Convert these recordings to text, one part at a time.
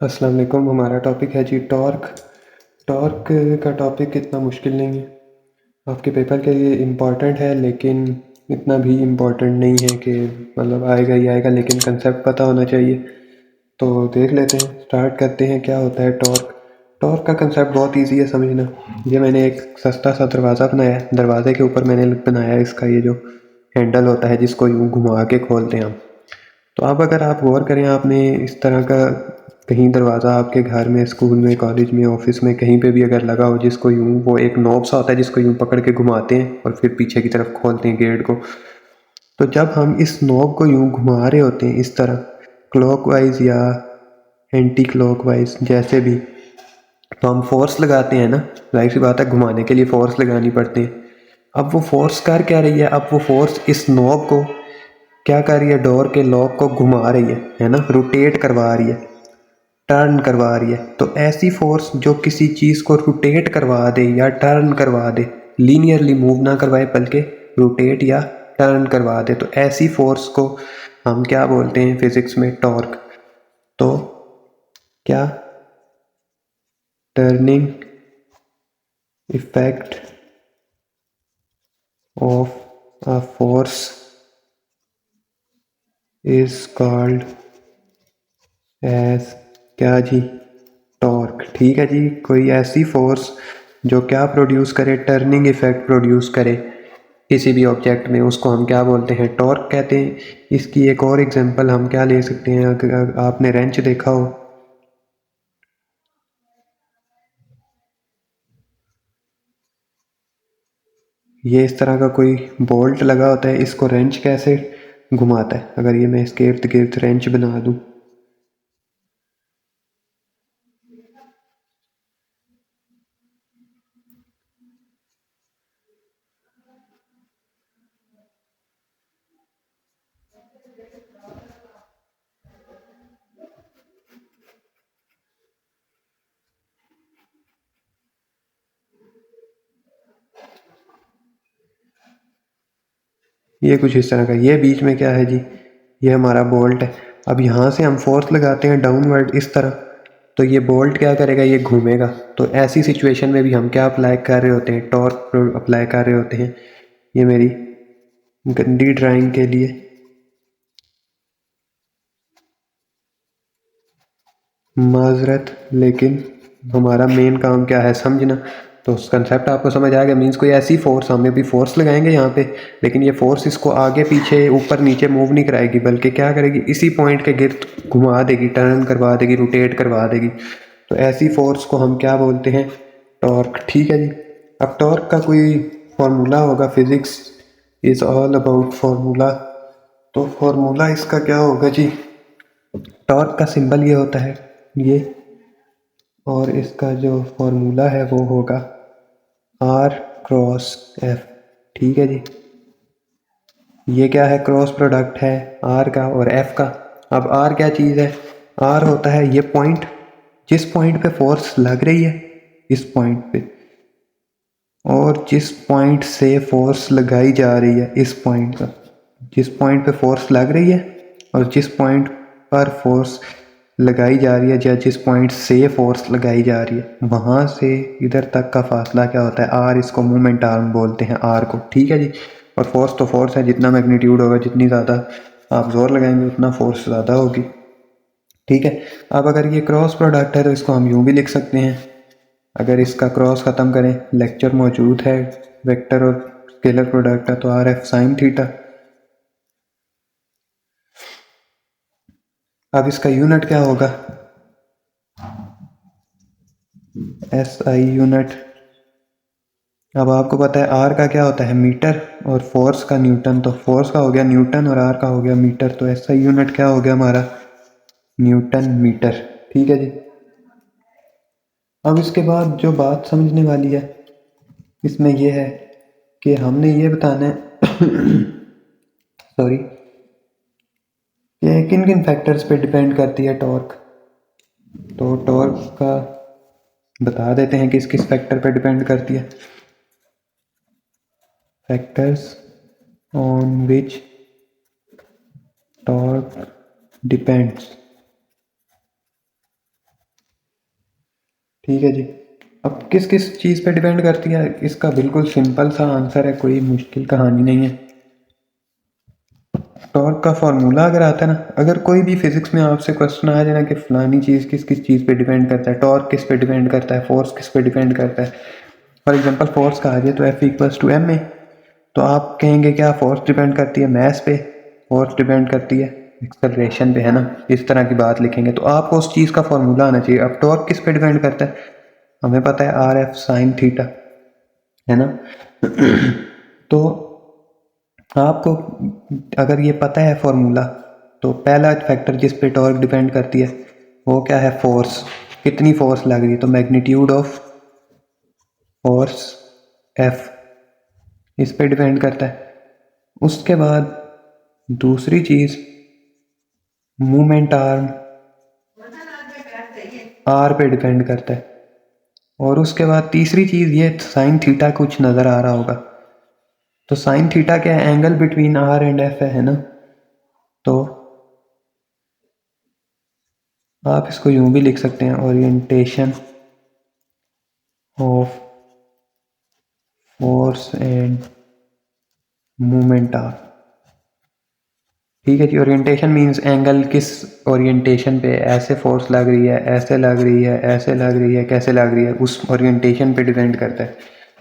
अस्सलाम वालेकुम। हमारा टॉपिक है जी टॉर्क। टॉर्क का टॉपिक इतना मुश्किल नहीं है, आपके पेपर के लिए इम्पॉर्टेंट है, लेकिन इतना भी इम्पॉर्टेंट नहीं है कि मतलब आएगा ही आएगा, लेकिन कंसेप्ट पता होना चाहिए। तो देख लेते हैं, स्टार्ट करते हैं। क्या होता है टॉर्क? टॉर्क का कंसेप्ट बहुत इजी है समझना। ये मैंने एक सस्ता सा दरवाज़ा बनाया है, दरवाजे के ऊपर मैंने बनाया है इसका ये जो हैंडल होता है जिसको यूँ घुमा के खोलते हैं हम। तो अब अगर आप गौर करें, आपने इस तरह का कहीं दरवाज़ा आपके घर में, स्कूल में, कॉलेज में, ऑफिस में कहीं पे भी अगर लगा हो, जिसको यूँ वो एक नॉब सा होता है जिसको यूँ पकड़ के घुमाते हैं और फिर पीछे की तरफ खोलते हैं गेट को। तो जब हम इस नॉब को यूँ घुमा रहे होते हैं इस तरह, क्लॉकवाइज या एंटी क्लॉकवाइज जैसे भी, तो हम फोर्स लगाते हैं ना। जाहिर सी बात है, घुमाने के लिए फोर्स लगानी पड़ती है। अब वो फोर्स कर क्या रही है? अब वो फोर्स इस नॉब को क्या कर रही है? डोर के लॉक को घुमा रही है ना, रोटेट करवा रही है, टर्न करवा रही है। तो ऐसी फोर्स जो किसी चीज़ को रोटेट करवा दे या टर्न करवा दे, लीनियरली मूव ना करवाए बल्कि रोटेट या टर्न करवा दे, तो ऐसी फोर्स को हम क्या बोलते हैं फिजिक्स में? टॉर्क। तो क्या? Turning effect of a force is called as क्या जी? टॉर्क। ठीक है जी। कोई ऐसी फोर्स जो क्या प्रोड्यूस करे? टर्निंग इफेक्ट प्रोड्यूस करे किसी भी ऑब्जेक्ट में, उसको हम क्या बोलते हैं? टॉर्क कहते हैं। इसकी एक और एग्जांपल हम क्या ले सकते हैं? अगर आपने रेंच देखा हो, ये इस तरह का कोई बोल्ट लगा होता है, इसको रेंच कैसे घुमाता है? अगर ये मैं इसके इर्द गिर्द रेंच बना दूँ, ये कुछ इस तरह का। ये बीच में क्या है जी? ये हमारा बोल्ट है। अब यहाँ से हम फोर्स लगाते हैं डाउनवर्ड इस तरह, तो ये बोल्ट क्या करेगा? ये घूमेगा। तो ऐसी सिचुएशन में भी हम क्या अप्लाई कर रहे होते हैं? टॉर्क अप्लाई कर रहे होते हैं। ये मेरी गंदी ड्राइंग के लिए माजरत, लेकिन हमारा मेन काम क्या है समझना। तो कंसेप्ट आपको समझ आ गया। मीन्स कोई ऐसी फोर्स, हमें भी फोर्स लगाएंगे यहाँ पे, लेकिन ये फोर्स इसको आगे पीछे ऊपर नीचे मूव नहीं कराएगी, बल्कि क्या करेगी? इसी पॉइंट के गिर्द घुमा देगी, टर्न करवा देगी, रोटेट करवा देगी। तो ऐसी फोर्स को हम क्या बोलते हैं? टॉर्क। ठीक है जी। अब टॉर्क का कोई फॉर्मूला होगा, physics is all about formula. तो फार्मूला इसका क्या होगा जी? टॉर्क का सिंबल ये होता है, ये, और इसका जो फॉर्मूला है वो होगा आर क्रॉस एफ। ठीक है जी। ये क्या है? क्रॉस प्रोडक्ट है आर का और एफ का। अब आर क्या चीज़ है? आर होता है ये पॉइंट, जिस पॉइंट पे फोर्स लग रही है, इस पॉइंट पे, और जिस पॉइंट से फोर्स लगाई जा रही है, इस पॉइंट का। जिस पॉइंट पे फोर्स लग रही है और जिस पॉइंट पर फोर्स लगाई जा रही है, या जिस पॉइंट से फोर्स लगाई जा रही है, वहाँ से इधर तक का फासला क्या होता है? आर। इसको मोमेंट आर्म बोलते हैं, आर को। ठीक है जी। और फोर्स तो फोर्स है, जितना मैग्नीट्यूड होगा, जितनी ज़्यादा आप जोर लगाएंगे उतना फोर्स ज़्यादा होगी। ठीक है। अब अगर ये क्रॉस प्रोडक्ट है तो इसको हम यूँ भी लिख सकते हैं। अगर इसका क्रॉस ख़त्म करें, लेक्चर मौजूद है, वेक्टर और स्केलर प्रोडक्ट का, तो आर एफ साइन थीटा। अब इसका यूनिट क्या होगा? S I unit. अब आपको पता है आर का क्या होता है? मीटर, और फोर्स का न्यूटन। तो फोर्स का हो गया न्यूटन और आर का हो गया मीटर। तो एस आई यूनिट क्या हो गया हमारा? Newton metre. ठीक है जी। अब इसके बाद जो बात समझने वाली है इसमें यह है कि हमने ये बताना है सॉरी, कि किन किन फैक्टर्स पे डिपेंड करती है टॉर्क। तो टॉर्क का बता देते हैं किस किस फैक्टर पे डिपेंड करती है। Factors on which torque depends. ठीक है जी। अब किस किस चीज़ पे डिपेंड करती है, इसका बिल्कुल सिंपल सा आंसर है, कोई मुश्किल कहानी नहीं है। टॉर्क का फॉर्मूला अगर आता है ना, अगर कोई भी फिजिक्स में आपसे क्वेश्चन आ जाए ना कि फलानी चीज़ किस किस चीज़ पे डिपेंड करता है, टॉर्क किस पे डिपेंड करता है, फोर्स किस पे डिपेंड करता है, फॉर एग्जांपल फोर्स का आ जाए तो F=ma, तो आप कहेंगे क्या फोर्स डिपेंड करती है मैस पे, फोर्स डिपेंड करती है एक्सेलरेशन पे, है ना, इस तरह की बात लिखेंगे तो आपको उस चीज़ का फॉर्मूला आना चाहिए। अब टॉर्क किस पे डिपेंड करता है, हमें पता है RF साइन थीटा, है ना। तो आपको अगर ये पता है फॉर्मूला, तो पहला फैक्टर जिस पे टॉर्क डिपेंड करती है वो क्या है, फोर्स, कितनी फोर्स लग रही है, तो मैग्नीट्यूड ऑफ फोर्स F इस पे डिपेंड करता है। उसके बाद दूसरी चीज़ मूवमेंट आर्म R पे डिपेंड करता है। और उसके बाद तीसरी चीज़ ये साइन थीटा कुछ नज़र आ रहा होगा, तो साइन थीटा क्या है, angle between R and F है ना। तो आप इसको यूं भी लिख सकते हैं, orientation of force and movement R. ठीक है जी। ओरिएंटेशन मींस एंगल किस ओरिएंटेशन पे, ऐसे फोर्स लग रही है, ऐसे लग रही है, ऐसे लग रही है, कैसे लग रही है, उस ओरिएंटेशन पे डिपेंड करता है।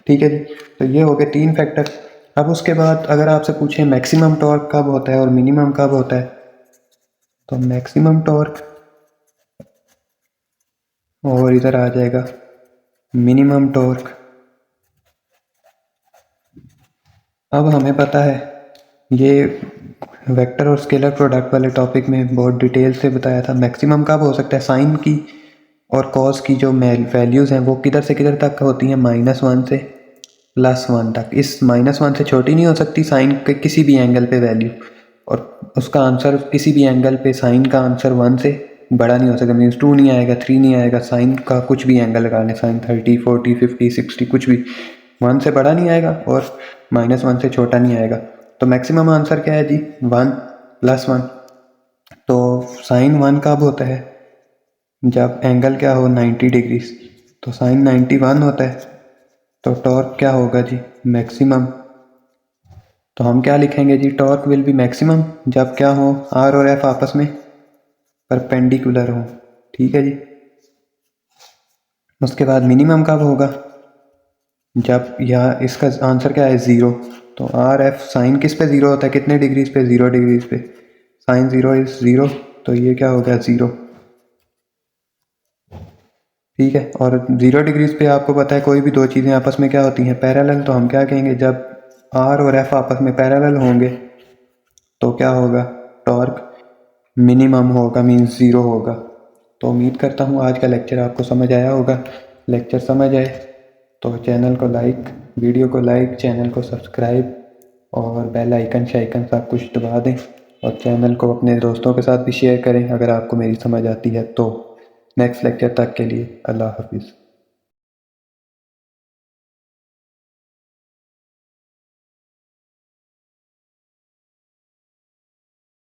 ठीक है जी। तो ये हो गए 3 फैक्टर। अब उसके बाद अगर आपसे पूछें मैक्सिमम टॉर्क कब होता है और मिनिमम कब होता है, तो मैक्सिमम टॉर्क और इधर आ जाएगा मिनिमम टॉर्क। अब हमें पता है, ये वेक्टर और स्केलर प्रोडक्ट वाले टॉपिक में बहुत डिटेल से बताया था, मैक्सिमम कब हो सकता है, साइन की और कॉस की जो वैल्यूज़ हैं वो किधर से किधर तक होती हैं, -1 से +1 तक। इस -1 से छोटी नहीं हो सकती साइन के किसी भी एंगल पे वैल्यू, और उसका आंसर किसी भी एंगल पे साइन का आंसर 1 से बड़ा नहीं हो सकता, मीन्स 2 नहीं आएगा, 3 नहीं आएगा, साइन का कुछ भी एंगल लगा लें, साइन 30 40 50 60 कुछ भी 1 से बड़ा नहीं आएगा और -1 से छोटा नहीं आएगा। तो मैक्सिमम आंसर क्या है जी, 1 +1। तो साइन 1 कब होता है, जब एंगल क्या हो 90 डिग्री, तो साइन 91 होता है। तो टॉर्क क्या होगा जी, मैक्सिमम। तो हम क्या लिखेंगे जी, टॉर्क विल बी मैक्सिमम जब क्या हो, R और F आपस में परपेंडिकुलर हो। ठीक है जी। उसके बाद मिनिमम कब होगा, जब यह इसका आंसर क्या है 0, तो RF साइन किस पे 0 होता है, कितने डिग्रीज पे, 0 डिग्रीज पे, साइन 0 इज 0, तो ये क्या हो गया 0। ठीक है। और 0 डिग्रीज पे आपको पता है कोई भी दो चीज़ें आपस में क्या होती हैं, पैरेलल। तो हम क्या कहेंगे, जब R और F आपस में पैरेलल होंगे तो क्या होगा, टॉर्क मिनिमम होगा, मीन्स 0 होगा। तो उम्मीद करता हूँ आज का लेक्चर आपको समझ आया होगा। लेक्चर समझ आए तो चैनल को लाइक, वीडियो को लाइक, चैनल को सब्सक्राइब और बेल आइकन शाइकन सब कुछ दबा दें, और चैनल को अपने दोस्तों के साथ भी शेयर करें अगर आपको मेरी समझ आती है तो। नेक्स्ट लेक्चर तक के लिए अल्लाह हाफिज़।